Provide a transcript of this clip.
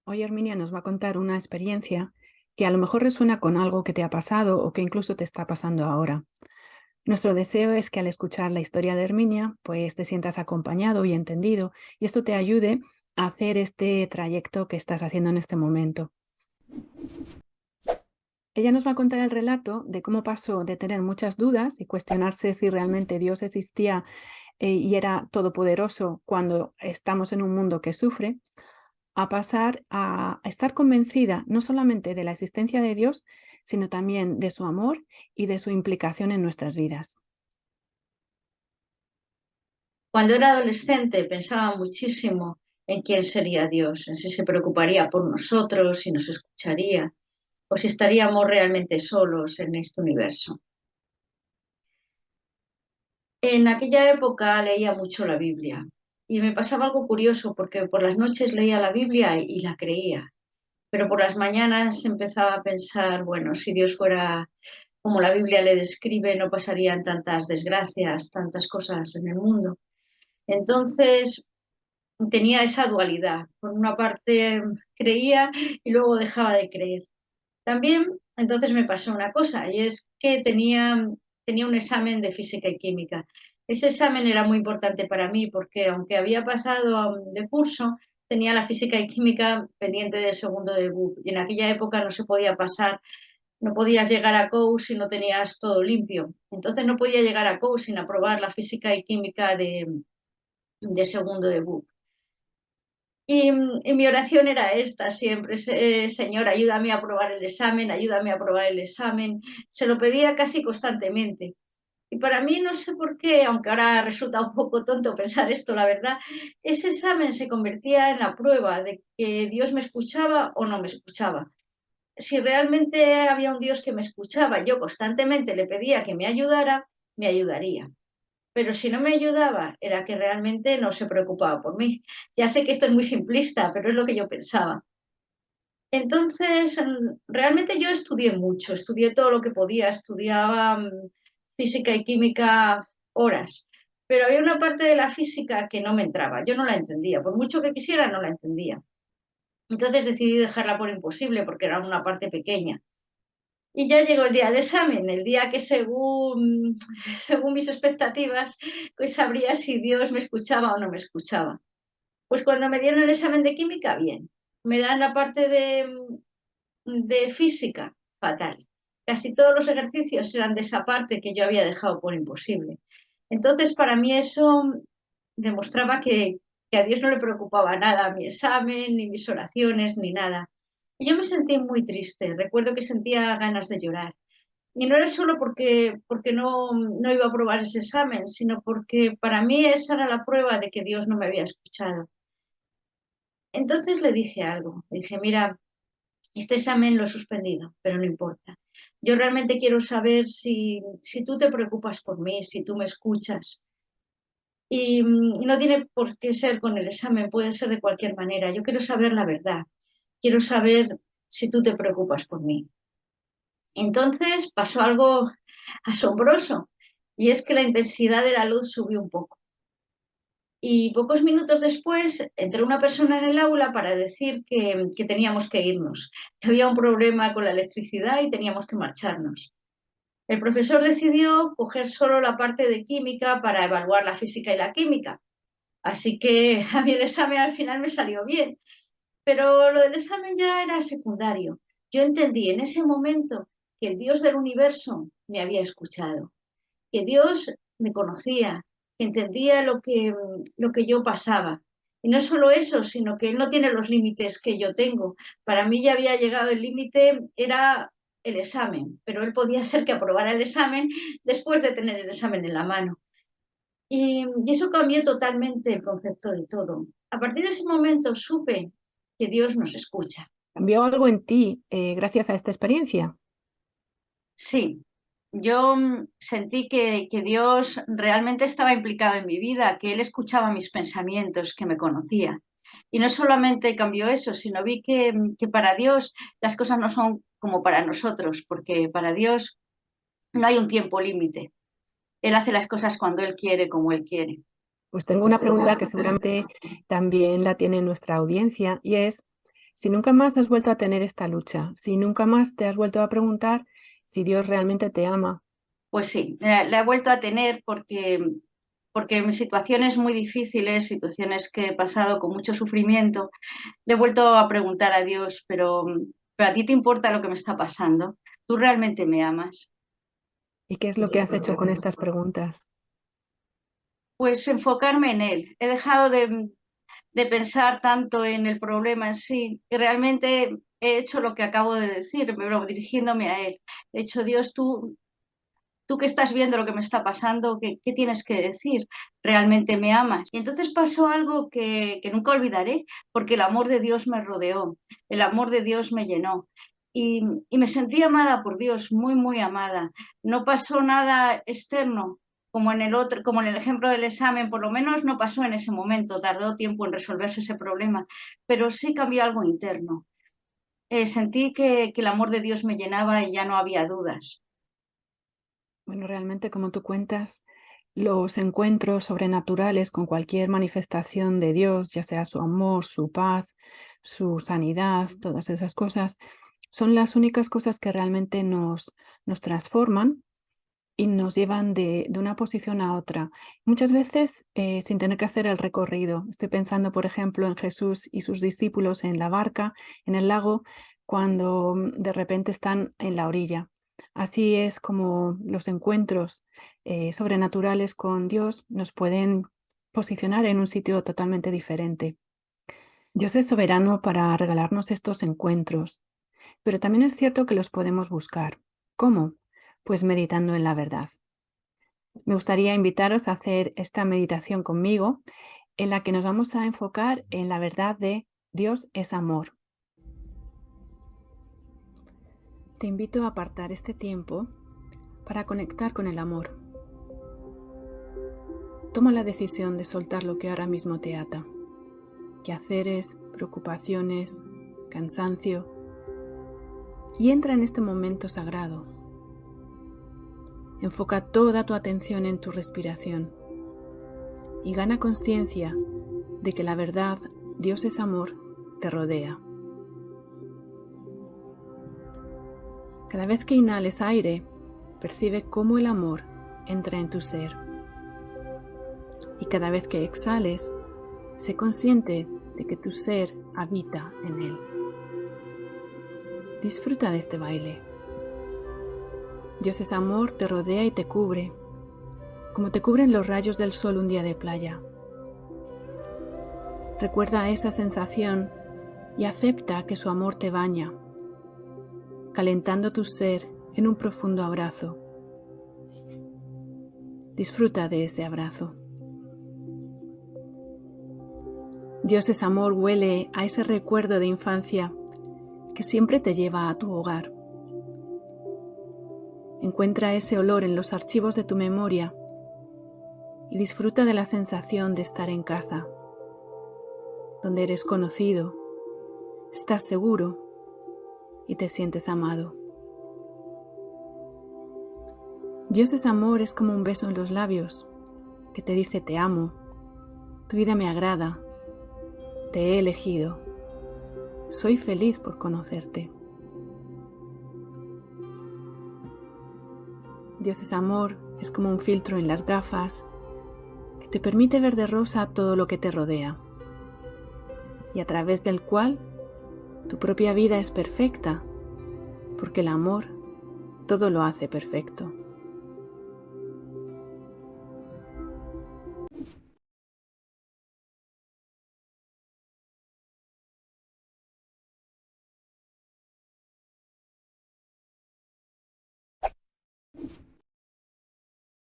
Hoy Herminia nos va a contar una experiencia que a lo mejor resuena con algo que te ha pasado o que incluso te está pasando ahora. Nuestro deseo es que al escuchar la historia de Herminia, pues te sientas acompañado y entendido y esto te ayude a hacer este trayecto que estás haciendo en este momento. Ella nos va a contar el relato de cómo pasó de tener muchas dudas y cuestionarse si realmente Dios existía y era todopoderoso cuando estamos en un mundo que sufre, a pasar a estar convencida no solamente de la existencia de Dios, sino también de su amor y de su implicación en nuestras vidas. Cuando era adolescente pensaba muchísimo en quién sería Dios, en si se preocuparía por nosotros, si nos escucharía o si estaríamos realmente solos en este universo. En aquella época leía mucho la Biblia y me pasaba algo curioso porque por las noches leía la Biblia y la creía, pero por las mañanas empezaba a pensar, bueno, si Dios fuera como la Biblia le describe, no pasarían tantas desgracias, tantas cosas en el mundo. Entonces tenía esa dualidad. Por una parte creía y luego dejaba de creer. También entonces me pasó una cosa y es que tenía un examen de física y química. Ese examen era muy importante para mí porque aunque había pasado de curso, tenía la física y química pendiente del segundo de BUP y en aquella época no se podía pasar, no podías llegar a COU si no tenías todo limpio. Entonces no podía llegar a COU sin aprobar la física y química de segundo de BUP. Y mi oración era esta siempre, Señor, ayúdame a aprobar el examen, ayúdame a aprobar el examen. Se lo pedía casi constantemente. Y para mí, no sé por qué, aunque ahora resulta un poco tonto pensar esto, la verdad, ese examen se convertía en la prueba de que Dios me escuchaba o no me escuchaba. Si realmente había un Dios que me escuchaba, yo constantemente le pedía que me ayudara, me ayudaría. Pero si no me ayudaba, era que realmente no se preocupaba por mí. Ya sé que esto es muy simplista, pero es lo que yo pensaba. Entonces, realmente yo estudié mucho, estudié todo lo que podía, estudiaba física y química horas, pero había una parte de la física que no me entraba, yo no la entendía, por mucho que quisiera, no la entendía. Entonces decidí dejarla por imposible porque era una parte pequeña. Y ya llegó el día del examen, el día que según mis expectativas, pues sabría si Dios me escuchaba o no me escuchaba. Pues cuando me dieron el examen de química, bien. Me dan la parte de física, fatal. Casi todos los ejercicios eran de esa parte que yo había dejado por imposible. Entonces, para mí eso demostraba que a Dios no le preocupaba nada mi examen, ni mis oraciones, ni nada. Y yo me sentí muy triste. Recuerdo que sentía ganas de llorar. Y no era solo porque no iba a aprobar ese examen, sino porque para mí esa era la prueba de que Dios no me había escuchado. Entonces le dije algo. Le dije, mira, este examen lo he suspendido, pero no importa. Yo realmente quiero saber si tú te preocupas por mí, si tú me escuchas. Y no tiene por qué ser con el examen, puede ser de cualquier manera. Yo quiero saber la verdad. Quiero saber si tú te preocupas por mí. Entonces pasó algo asombroso y es que la intensidad de la luz subió un poco. Y pocos minutos después entró una persona en el aula para decir que teníamos que irnos, que había un problema con la electricidad y teníamos que marcharnos. El profesor decidió coger solo la parte de química para evaluar la física y la química. Así que a mí el examen al final me salió bien, pero lo del examen ya era secundario. Yo entendí en ese momento que el Dios del universo me había escuchado, que Dios me conocía, que entendía lo que yo pasaba. Y no solo eso, sino que Él no tiene los límites que yo tengo. Para mí ya había llegado el límite, era el examen, pero Él podía hacer que aprobara el examen después de tener el examen en la mano. Y eso cambió totalmente el concepto de todo. A partir de ese momento supe que Dios nos escucha. ¿Cambió algo en ti gracias a esta experiencia? Sí, yo sentí que Dios realmente estaba implicado en mi vida, que Él escuchaba mis pensamientos, que me conocía. Y no solamente cambió eso, sino vi que para Dios las cosas no son como para nosotros, porque para Dios no hay un tiempo límite. Él hace las cosas cuando Él quiere, como Él quiere. Pues tengo una pregunta que seguramente también la tiene nuestra audiencia y es, Si nunca más has vuelto a tener esta lucha, si nunca más te has vuelto a preguntar si Dios realmente te ama. Pues sí, la he vuelto a tener porque en situaciones muy difíciles, situaciones que he pasado con mucho sufrimiento, le he vuelto a preguntar a Dios, pero ¿a ti te importa lo que me está pasando? ¿Tú realmente me amas? ¿Y qué es lo que has hecho con estas preguntas? Pues enfocarme en Él. He dejado de pensar tanto en el problema en sí y realmente he hecho lo que acabo de decir, pero dirigiéndome a Él. He dicho, Dios, tú que estás viendo lo que me está pasando, ¿qué tienes que decir? ¿Realmente me amas? Y entonces pasó algo que nunca olvidaré, porque el amor de Dios me rodeó, el amor de Dios me llenó. Y me sentí amada por Dios, muy, muy amada. No pasó nada externo, como en el otro, como en el ejemplo del examen, por lo menos no pasó en ese momento, tardó tiempo en resolverse ese problema, pero sí cambió algo interno. Sentí que el amor de Dios me llenaba y ya no había dudas. Bueno, realmente, como tú cuentas, los encuentros sobrenaturales con cualquier manifestación de Dios, ya sea su amor, su paz, su sanidad, todas esas cosas, son las únicas cosas que realmente nos transforman y nos llevan de una posición a otra. Muchas veces sin tener que hacer el recorrido. Estoy pensando, por ejemplo, en Jesús y sus discípulos en la barca, en el lago, cuando de repente están en la orilla. Así es como los encuentros sobrenaturales con Dios nos pueden posicionar en un sitio totalmente diferente. Dios es soberano para regalarnos estos encuentros, pero también es cierto que los podemos buscar. ¿Cómo? Pues meditando en la verdad. Me gustaría invitaros a hacer esta meditación conmigo, en la que nos vamos a enfocar en la verdad de Dios es amor. Te invito a apartar este tiempo para conectar con el amor. Toma la decisión de soltar lo que ahora mismo te ata. Quehaceres, preocupaciones, cansancio. Y entra en este momento sagrado. Enfoca toda tu atención en tu respiración y gana conciencia de que la verdad, Dios es amor, te rodea. Cada vez que inhales aire, percibe cómo el amor entra en tu ser. Y cada vez que exhales, sé consciente de que tu ser habita en él. Disfruta de este baile. Dios es amor, te rodea y te cubre, como te cubren los rayos del sol un día de playa. Recuerda esa sensación y acepta que su amor te baña, calentando tu ser en un profundo abrazo. Disfruta de ese abrazo. Dios es amor huele a ese recuerdo de infancia que siempre te lleva a tu hogar. Encuentra ese olor en los archivos de tu memoria y disfruta de la sensación de estar en casa, donde eres conocido, estás seguro y te sientes amado. Dios es amor es como un beso en los labios que te dice te amo, tu vida me agrada, te he elegido, soy feliz por conocerte. Dios es amor es como un filtro en las gafas que te permite ver de rosa todo lo que te rodea y a través del cual tu propia vida es perfecta porque el amor todo lo hace perfecto.